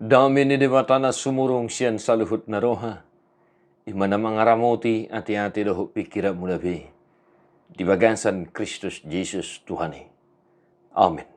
Dami ni debatana sumurong siyan sa luhut na roha. Imana mangaramuti ati-ati lohuk pikira mulabi. Di bagasan Kristus Yesus Tuhani. Amin.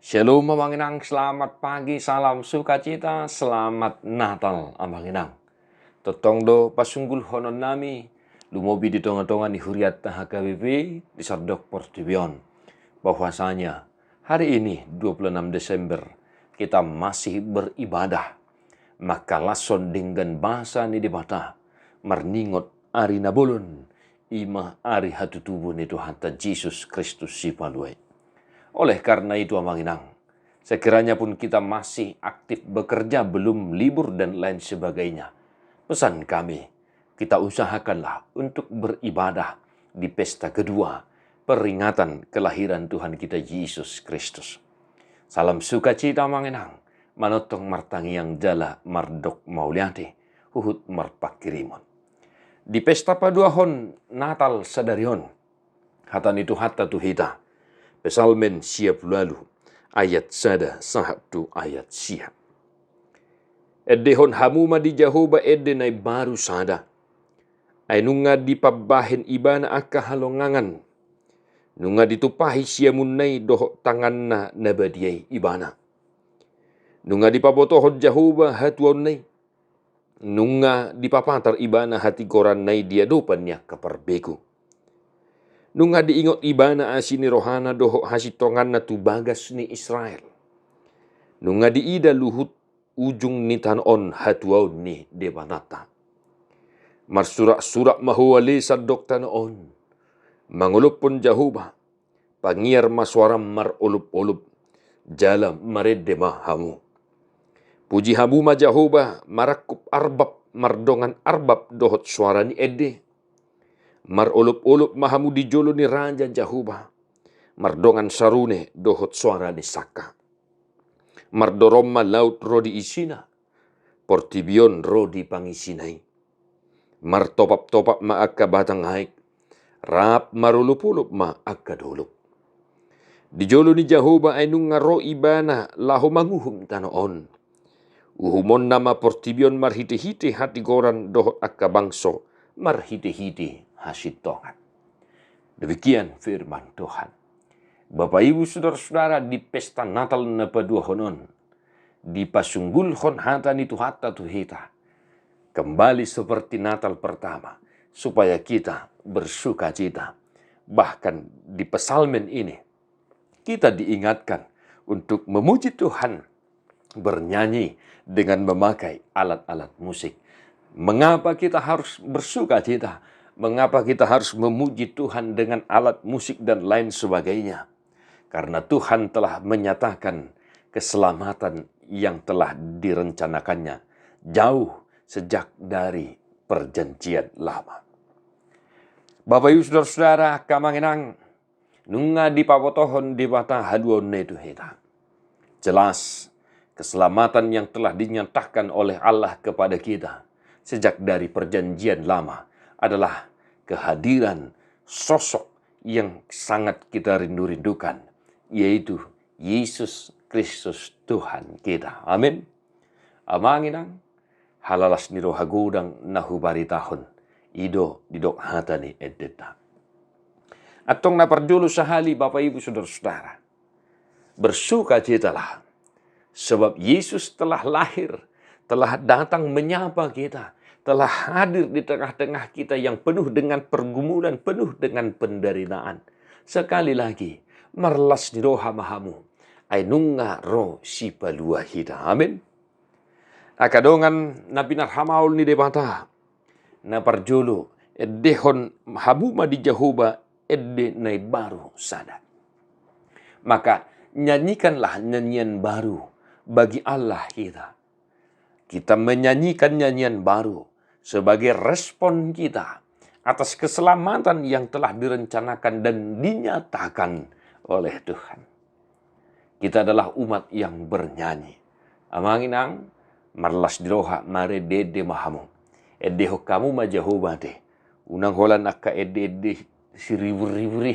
Shalom Amanginang, selamat pagi, salam sukacita, selamat Natal Amanginang. Totongdo pasunggul honon nami, lumobi di tonga-tonga ni huriat HKBP di Sardok Portibion. Bahwasanya hari ini 26 Desember kita masih beribadah. Maka lason dengan bahasa ni dibata marningot ari nabulun ima ari hatu tubuh ni Tuhan Yesus Kristus si paluai. Oleh karena itu Amanginang, sekiranya pun kita masih aktif bekerja, belum libur dan lain sebagainya, pesan kami, kita usahakanlah untuk beribadah di pesta kedua peringatan kelahiran Tuhan kita Yesus Kristus. Salam sukacita Amanginang, manotong martangi yang jala mardok mauliati, huhut marpakirimon. Di pesta paduahon Natal sadarion, hatan itu hatta tuhita, pesalmen siap lalu, ayat sada sahatu ayat siap. Edehon hamuma di Jahoba edenai baru sada, ainunga di pabahin ibana akka halongangan, nunga ditupahi siamunai dohok tanganna nabadiai ibana. Nunga dipabotohon Jahoba hatuonnai. Nunga dipapatar ibana hati koranai dia dopannya kaparbeku. Nunga diingot ibana asini rohana dohok hasitonganna tu bagas ni Israel. Nunga diida luhut ujung ni tanon hatuaun ni debanata. Marsurak-surak mahuwali sadok tanon. Mangulupun Jahoba, pangiar maswaram mar ulup-ulup, jala maredema hamu. Puji hamu ma Jahoba, marakup arbab, mardongan arbab dohot suara ni ede. Mar ulup-ulup mahamu di jolo ni Raja Jahoba, mardongan sarune dohot suara ni Saka. Mardoroma laut rodi isina, portibion rodi pangisinai. Mar topap-topap ma akka batang haik, rap marulup-ulup ma akka dulup. Di jolo ni Jahoba ainung ngaro ibana laho manguhum tanoon. Uhumon nama portibion marhite-hite hati goran dohot akka bangso marhite-hite hasitongan. Demikian firman Tuhan. Bapak Ibu Saudara-saudara, di pesta Natal na paduahonon, di pasunggulhon hatan itu hatta tuhita, kembali seperti Natal pertama, supaya kita bersuka cita. Bahkan di pesalmen ini, kita diingatkan untuk memuji Tuhan, bernyanyi dengan memakai alat-alat musik. Mengapa kita harus bersuka cita? Mengapa kita harus memuji Tuhan dengan alat musik dan lain sebagainya? Karena Tuhan telah menyatakan keselamatan yang telah direncanakannya jauh sejak dari perjanjian lama. Bapak Ibu Saudara-saudara, kamanginang nunga di papotohon di bata haduon netu hita. Jelas keselamatan yang telah dinyatakan oleh Allah kepada kita sejak dari perjanjian lama adalah kehadiran sosok yang sangat kita rindu-rindukan, yaitu Yesus Kristus Tuhan kita. Amin. Amanginang halalas ni roha gudang nahubari tahun ido didok hatani edeta. Atong naparjulu sahali Bapak Ibu Saudara-saudara, bersuka citalah sebab Yesus telah lahir, telah datang menyapa kita, telah hadir di tengah-tengah kita yang penuh dengan pergumulan, penuh dengan penderitaan. Sekali lagi, marlas ni roha mahamu, ainunga ro si palua hita. Amin. Akadongan nabinar hamaul ni debata, na parjulu, edehon habuma di Jahoba, edde nai baru sada. Maka nyanyikanlah nyanyian baru bagi Allah kita. Kita menyanyikan nyanyian baru sebagai respon kita atas keselamatan yang telah direncanakan dan dinyatakan oleh Tuhan. Kita adalah umat yang bernyanyi. Amanginang marlas diroha mare dede mahamu. Edeho kamu ma Jahoba te. Unang holan akka ede siriburi.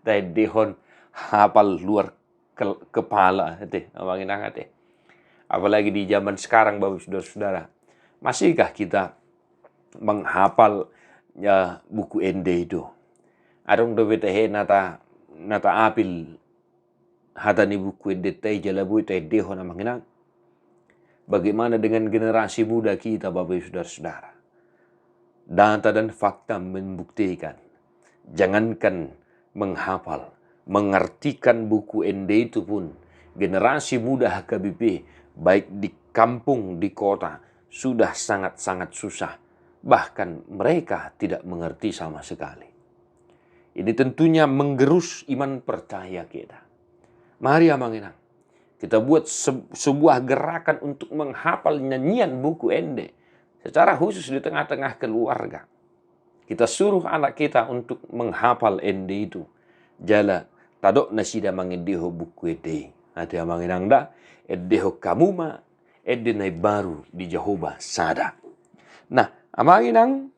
Ta edehon hafal luar kepala te. Amanginang te. Apalagi di zaman sekarang, Bapak Saudara-saudara. Masihkah kita menghafal ya, buku ende itu? Adong do bete nata apil hatani buku ende tai jalabu tai deho na manginang. Bagaimana dengan generasi muda kita, Bapak Saudara-saudara? Data dan fakta membuktikan, jangankan menghafal, mengartikan buku ende itu pun, generasi muda HKBP, baik di kampung, di kota, sudah sangat-sangat susah. Bahkan mereka tidak mengerti sama sekali. Ini tentunya menggerus iman percaya kita. Mari amanginang, kita buat sebuah gerakan untuk menghafal nyanyian buku ende. Secara khusus di tengah-tengah keluarga. Kita suruh anak kita untuk menghafal ende itu. Jala tadok nasida mangindiho buku ende. Ada manginang da, eddeho kamuma, edde nai baru di Jehovah sada. Nah, amanginang,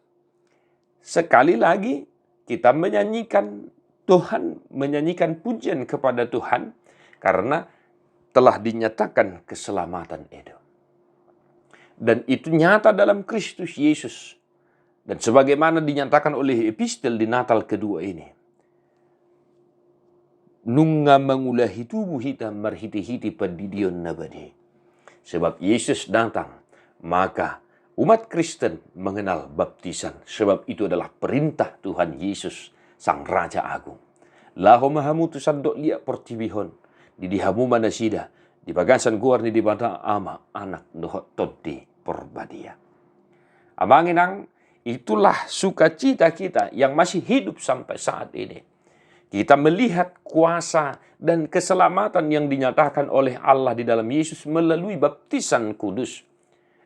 sekali lagi kita menyanyikan Tuhan, menyanyikan pujian kepada Tuhan, karena telah dinyatakan keselamatan itu. Dan itu nyata dalam Kristus Yesus. Dan sebagaimana dinyatakan oleh epistel di Natal kedua ini. Nunga mangulahi tubuh hitam marhiti-hiti padidion nabadi. Sebab Yesus datang, maka umat Kristen mengenal baptisan. Sebab itu adalah perintah Tuhan Yesus, Sang Raja Agung. Laho mahamutu sandok liak portibihon. Di dihamu manasida. Di bagasan guar ni di bata ama anak dohot todi porbadia. Amanginang, itulah sukacita kita yang masih hidup sampai saat ini. Kita melihat kuasa dan keselamatan yang dinyatakan oleh Allah di dalam Yesus melalui baptisan kudus.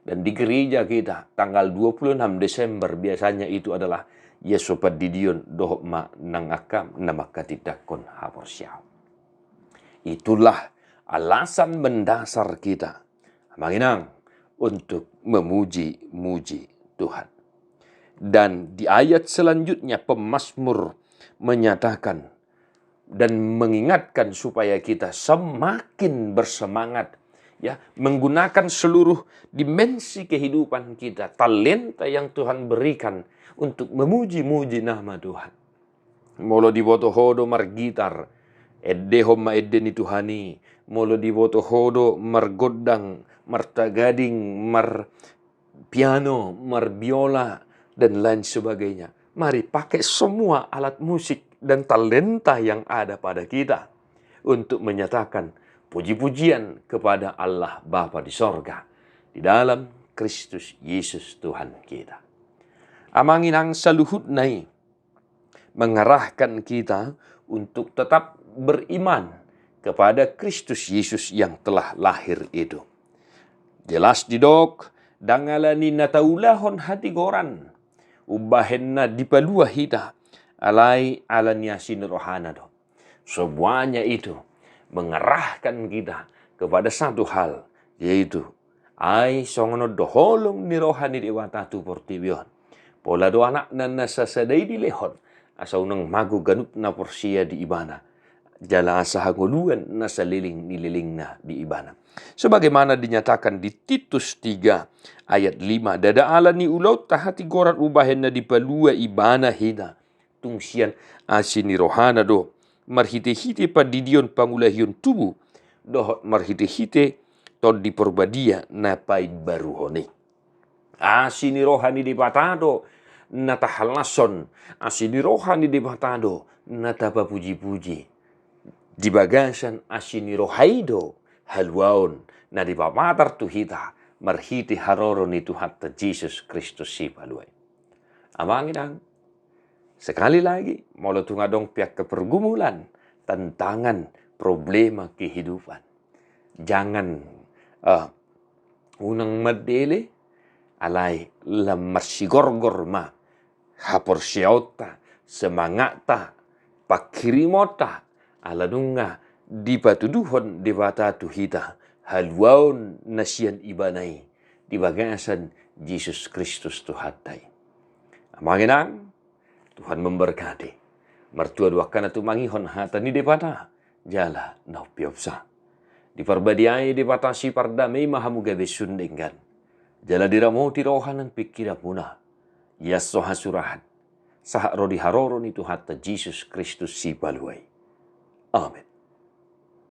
Dan di gereja kita tanggal 26 Desember biasanya itu adalah Yesu padidion dohok ma nangakam namakatidakon haporsyao. Itulah alasan mendasar kita, manginang, untuk memuji-muji Tuhan. Dan di ayat selanjutnya pemazmur menyatakan dan mengingatkan supaya kita semakin bersemangat, ya, menggunakan seluruh dimensi kehidupan kita, talenta yang Tuhan berikan untuk memuji-muji nama Tuhan. Molo diboto hodo margitar, edde homma edde ni Tuhani, molo diboto hodo margodang, martagading, mar piano, mar biola, dan lain sebagainya. Mari pakai semua alat musik dan talenta yang ada pada kita untuk menyatakan puji-pujian kepada Allah Bapa di sorga di dalam Kristus Yesus Tuhan kita. Amanginang saluhut nai mengarahkan kita untuk tetap beriman kepada Kristus Yesus yang telah lahir itu. Jelas didok, dangalani nataulahon hati goran, ubahenna dipalua hita, alai alaniasin rohana do. Semuanya itu mengarahkan kita kepada satu hal, yaitu ai songono doholong ni rohani dewata tu portibion. Pola do anak na nasasadai di lehon, asa unang magu ganup na porsia di ibana. Jala asa hanguluan na saliling nililing na di ibana. Sebagaimana dinyatakan di Titus 3 ayat 5, dada ala ni ulaut tahati goran ubahen na dipalua ibana hina. Tungsian asini rohana do marhite-hite padidion pangulahion tubuh dohot marhite-hite tod di porbadia na paid baruhoni. Asini rohani di patado na tahalason, asini rohani di patado na tapapuji-puji. Di bagasan asini rohaido halwaon na di papatar tuhita marhiti haroro ni Tuhan Jesus Kristus si paluay. Amangin sekali lagi, molo tungadong pihak kepergumulan, tantangan, problema kehidupan. Jangan unang madele, alay lamarsigorgor ma, haporsyauta, semangata, pakirimota, aladunga, di patuduhon di bata tuhita, halwaon nasian ibanay, di bagasan Jesus Kristus tuhatay. Amanginang, Tuhan memberkati. Mertua dua kana tu mangihon hata ni depata jala nau piopsa. Di parbadiai di batasi pardamai mahamu gabe sundenggan. Jala diramo tirohanan pikiran muna. Yaso hasurahan. Sahak rodi haroron itu hatta Jesus Kristus si baluai. Amin.